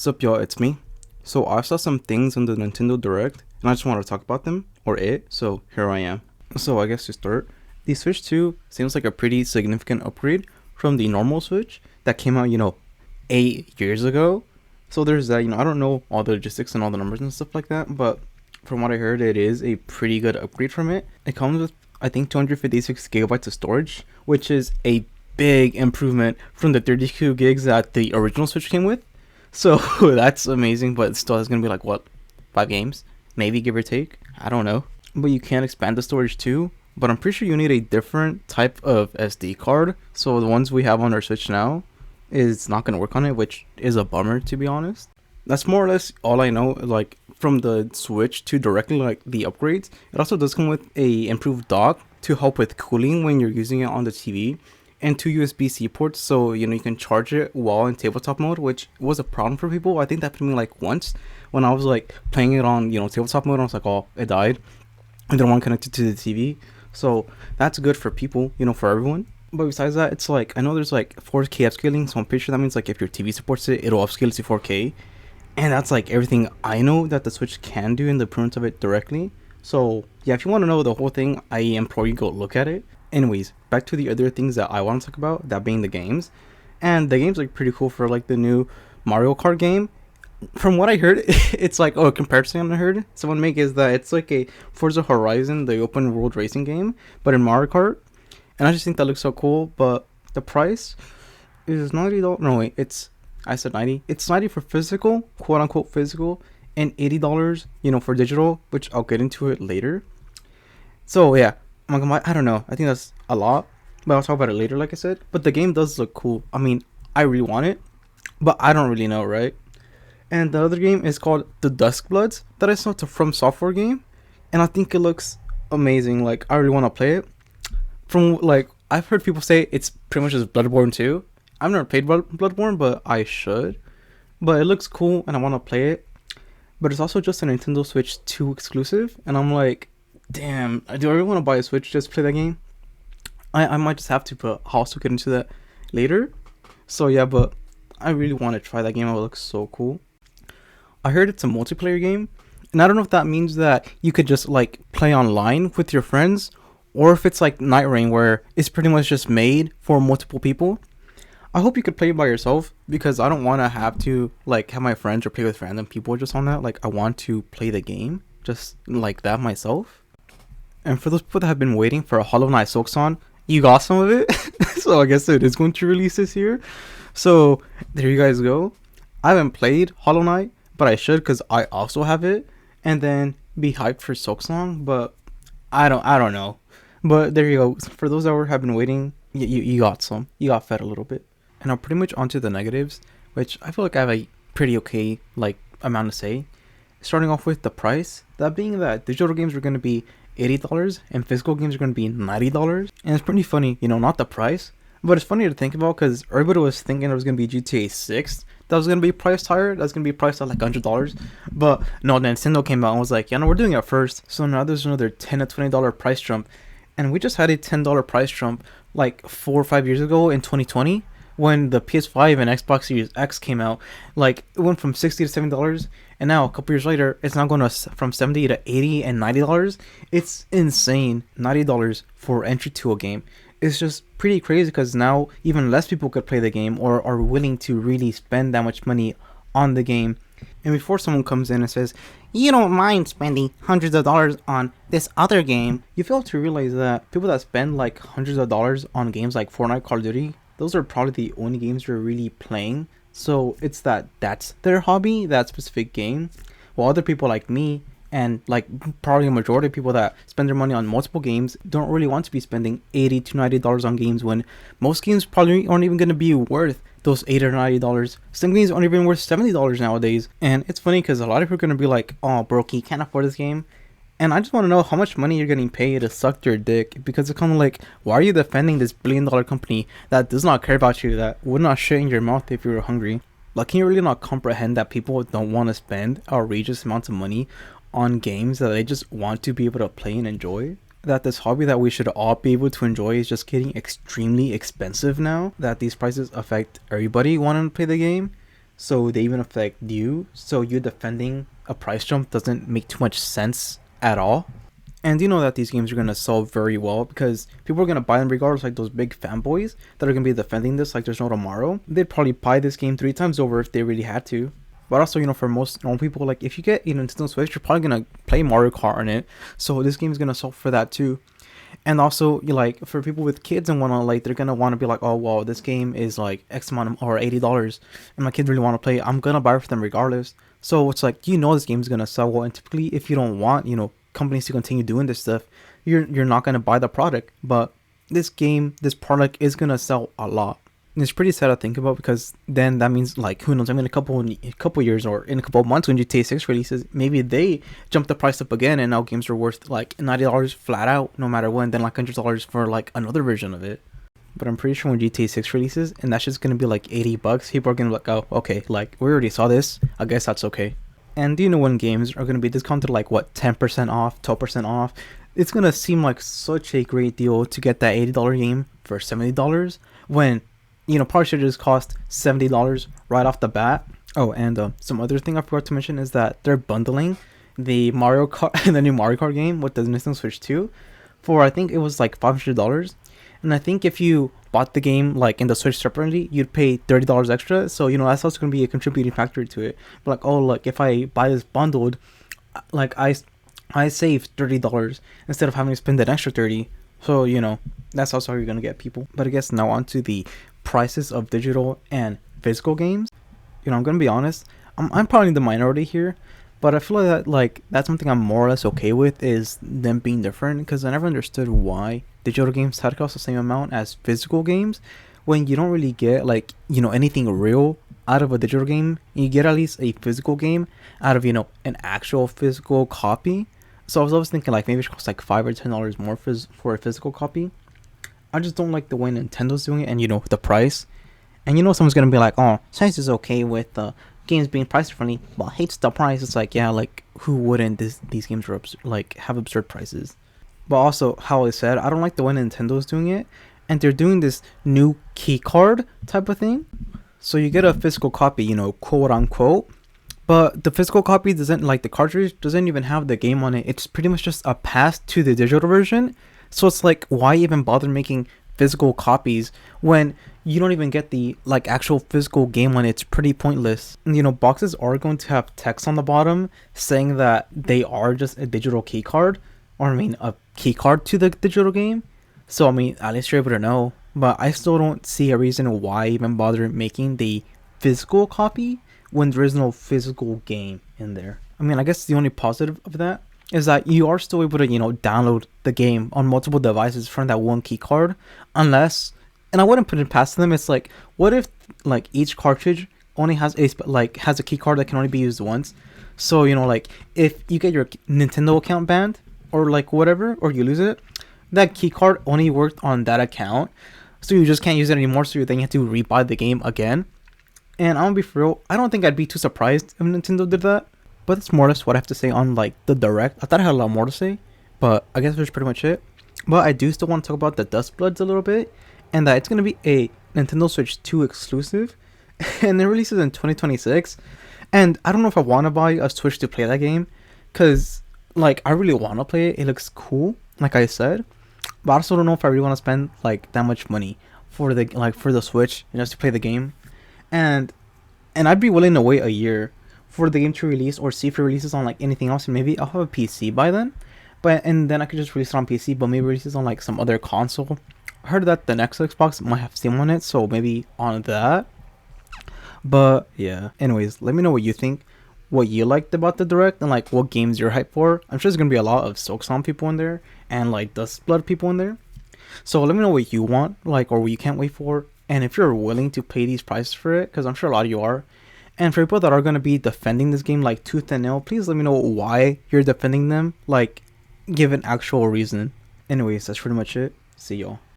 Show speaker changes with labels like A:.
A: Sup y'all, it's me. So I saw some things on the Nintendo Direct and I just want to talk about them, or it, so here I am. So I guess to start, the Switch 2 seems like a pretty significant upgrade from the normal Switch that came out, 8 years ago. So there's that, I don't know all the logistics and all the numbers and stuff like that, but from what I heard, it is a pretty good upgrade from it. It comes with, I think, 256 gigabytes of storage, which is a big improvement from the 32 gigs that the original Switch came with. So that's amazing, but still it's gonna be like what, 5 games, maybe, give or take. I don't know. But you can expand the storage too. But I'm pretty sure you need a different type of SD card. So the ones we have on our Switch now is not gonna work on it, which is a bummer, to be honest. That's more or less all I know. Like from the Switch to directly like the upgrades, it also does come with a improved dock to help with cooling when you're using it on the TV, and 2 USB-C ports, so you can charge it while in tabletop mode, which was a problem for people. I think that happened to me like once when I was like playing it on tabletop mode. I was like, oh, it died. I didn't want to connect it to the TV, so that's good for people, for everyone. But besides that, it's like I know there's like 4K upscaling, so I'm pretty sure that means like if your TV supports it, it'll upscale to 4K, and that's like everything I know that the Switch can do in the improvements of it directly. So yeah, if you want to know the whole thing, I implore you go look at it. Anyways, back to the other things that I want to talk about, that being the games. And the game's like pretty cool for like the new Mario Kart game. From what I heard, it's like, a comparison I heard someone make is that it's like a Forza Horizon, the open world racing game, but in Mario Kart. And I just think that looks so cool, but the price is $90. No, wait, I said 90. It's 90 for physical, quote unquote physical, and $80, for digital, which I'll get into it later. So yeah, I don't know. I think that's a lot, but I'll talk about it later, like I said. But the game does look cool. I mean, I really want it, but I don't really know, right? And the other game is called The Duskbloods that I saw. It's a From Software game, and I think it looks amazing. Like, I really want to play it. From like I've heard people say it's pretty much just Bloodborne 2. I've never played Bloodborne, but I should. But it looks cool, and I want to play it. But it's also just a Nintendo Switch 2 exclusive, and I'm like, damn, do I really want to buy a Switch just to play that game? I might just have to, but I'll also get into that later. So yeah, but I really want to try that game. It looks so cool. I heard it's a multiplayer game, and I don't know if that means that you could just like play online with your friends, or if it's like Night Rain where it's pretty much just made for multiple people. I hope you could play by yourself, because I don't want to have to like have my friends or play with random people just on that. Like, I want to play the game just like that myself. And for those people that have been waiting for a Hollow Knight Silksong, you got some of it. So I guess it is going to release this year. So there you guys go. I haven't played Hollow Knight, but I should, because I also have it. And then be hyped for Silksong, but I don't know. But there you go. For those that have been waiting, you got some. You got fed a little bit. And I'm pretty much onto the negatives, which I feel like I have a pretty okay like amount to say. Starting off with the price, that being that digital games are going to be $80 and physical games are going to be $90. And it's pretty funny, not the price, but it's funny to think about, because everybody was thinking there was going to be GTA 6 that was going to be priced higher. That's going to be priced at like $100. But no, Nintendo came out and was like, yeah, no, we're doing it first. So now there's another $10 to $20 price jump. And we just had a $10 price jump like 4 or 5 years ago in 2020 when the PS5 and Xbox Series X came out. Like, it went from $60 to $70, and now a couple years later it's now going to from $70 to $80 and $90. It's insane. $90 for entry to a game. It's just pretty crazy, because now even less people could play the game or are willing to really spend that much money on the game. And before someone comes in and says, you don't mind spending hundreds of dollars on this other game, you fail to realize that people that spend like hundreds of dollars on games like Fortnite, Call of Duty, those are probably the only games they're really playing. So it's that's their hobby, that specific game. While other people like me, and like probably a majority of people that spend their money on multiple games, don't really want to be spending $80 to $90 on games, when most games probably aren't even going to be worth those $80 or $90. Some games aren't even worth $70 nowadays. And it's funny, because a lot of people are going to be like, oh, broke, you can't afford this game. And I just want to know how much money you're getting paid to suck your dick, because it's kind of like, why are you defending this billion-dollar company that does not care about you, that would not shit in your mouth if you were hungry? Like, can you really not comprehend that people don't want to spend outrageous amounts of money on games that they just want to be able to play and enjoy? That this hobby that we should all be able to enjoy is just getting extremely expensive now, that these prices affect everybody wanting to play the game. so they even affect you. So you defending a price jump doesn't make too much sense at all. And you know that these games are gonna sell very well because people are gonna buy them regardless. Like those big fanboys that are gonna be defending this like there's no tomorrow. They'd probably buy this game 3 times over if they really had to. But also, you know, for most normal people, like if you get a Nintendo Switch, you're probably gonna play Mario Kart on it. So this game is gonna sell for that too. And also, you like for people with kids and whatnot, like they're gonna want to be like, oh well, this game is like X amount or $80, and my kids really want to play. I'm gonna buy it for them regardless. So it's like you know this game is gonna sell well, and typically if you don't want companies to continue doing this stuff, you're not gonna buy the product. But this product is gonna sell a lot. And it's pretty sad to think about because then that means like who knows? I mean, a couple years or in a couple of months when GTA 6 releases, maybe they jump the price up again, and now games are worth like $90 flat out, no matter when. Then like $100 for like another version of it. But I'm pretty sure when GTA 6 releases, and that's just gonna be like $80, people are gonna be like, oh, okay, like we already saw this. I guess that's okay. And do you know when games are gonna be discounted like what 10% off, 12% off? It's gonna seem like such a great deal to get that $80 game for $70 when probably should just cost $70 right off the bat. Oh, and some other thing I forgot to mention is that they're bundling the Mario Kart and the new Mario Kart game with the Nintendo Switch 2 for I think it was like $500. And I think if you bought the game like in the Switch separately, you'd pay $30 extra. So that's also gonna be a contributing factor to it. But like, oh look, if I buy this bundled, like I save $30 instead of having to spend an extra 30. So that's also how you're gonna get people. But I guess now on to the prices of digital and physical games. I'm gonna be honest, I'm probably the minority here, but I feel like that's something I'm more or less okay with, is them being different, because I never understood why digital games had to cost the same amount as physical games when you don't really get like anything real out of a digital game. You get at least a physical game out of an actual physical copy. So I was always thinking like maybe it should cost like $5 or $10 more for a physical copy. I just don't like the way Nintendo's doing it, and the price. And someone's gonna be like, oh, Science is okay with games being priced differently, but hates the price. It's like, yeah, like who wouldn't? These games are have absurd prices. But also, how I said, I don't like the way Nintendo's doing it, and they're doing this new key card type of thing. So you get a physical copy, quote unquote, but the physical copy doesn't, like the cartridge doesn't even have the game on it. It's pretty much just a pass to the digital version. So it's like, why even bother making physical copies when you don't even get the like actual physical game on it? It's pretty pointless. And, boxes are going to have text on the bottom saying that they are just a digital key card, or a key card to the digital game. So at least you're able to know. But I still don't see a reason why even bother making the physical copy when there is no physical game in there. I guess the only positive of that is that you are still able to, download the game on multiple devices from that one key card, unless, and I wouldn't put it past them, it's like, what if like each cartridge only has has a key card that can only be used once? So, like if you get your Nintendo account banned or like whatever, or you lose it, that key card only worked on that account. So you just can't use it anymore. So then you have to rebuy the game again. And I'm gonna be for real, I don't think I'd be too surprised if Nintendo did that. But that's more or less what I have to say on like the Direct. I thought I had a lot more to say, but I guess that's pretty much it. But I do still want to talk about the Dust Bloods a little bit, and that it's gonna be a Nintendo Switch 2 exclusive, and it releases in 2026. And I don't know if I want to buy a Switch to play that game, cause like I really want to play it. It looks cool, like I said, but I also don't know if I really want to spend like that much money for the Switch just to play the game, and I'd be willing to wait a year for the game to release, or see if it releases on like anything else, and maybe I'll have a PC by then. And then I could just release it on PC, but maybe release it on like some other console. I heard that the next Xbox might have Steam on it, so maybe on that. But yeah, anyways, let me know what you think, what you liked about the Direct, and like what games you're hyped for. I'm sure there's gonna be a lot of Silksong people in there, and like Dust Blood people in there. So let me know what you want, like, or what you can't wait for, and if you're willing to pay these prices for it, because I'm sure a lot of you are. And for people that are going to be defending this game like tooth and nail, please let me know why you're defending them. Like, give an actual reason. Anyways, that's pretty much it. See y'all.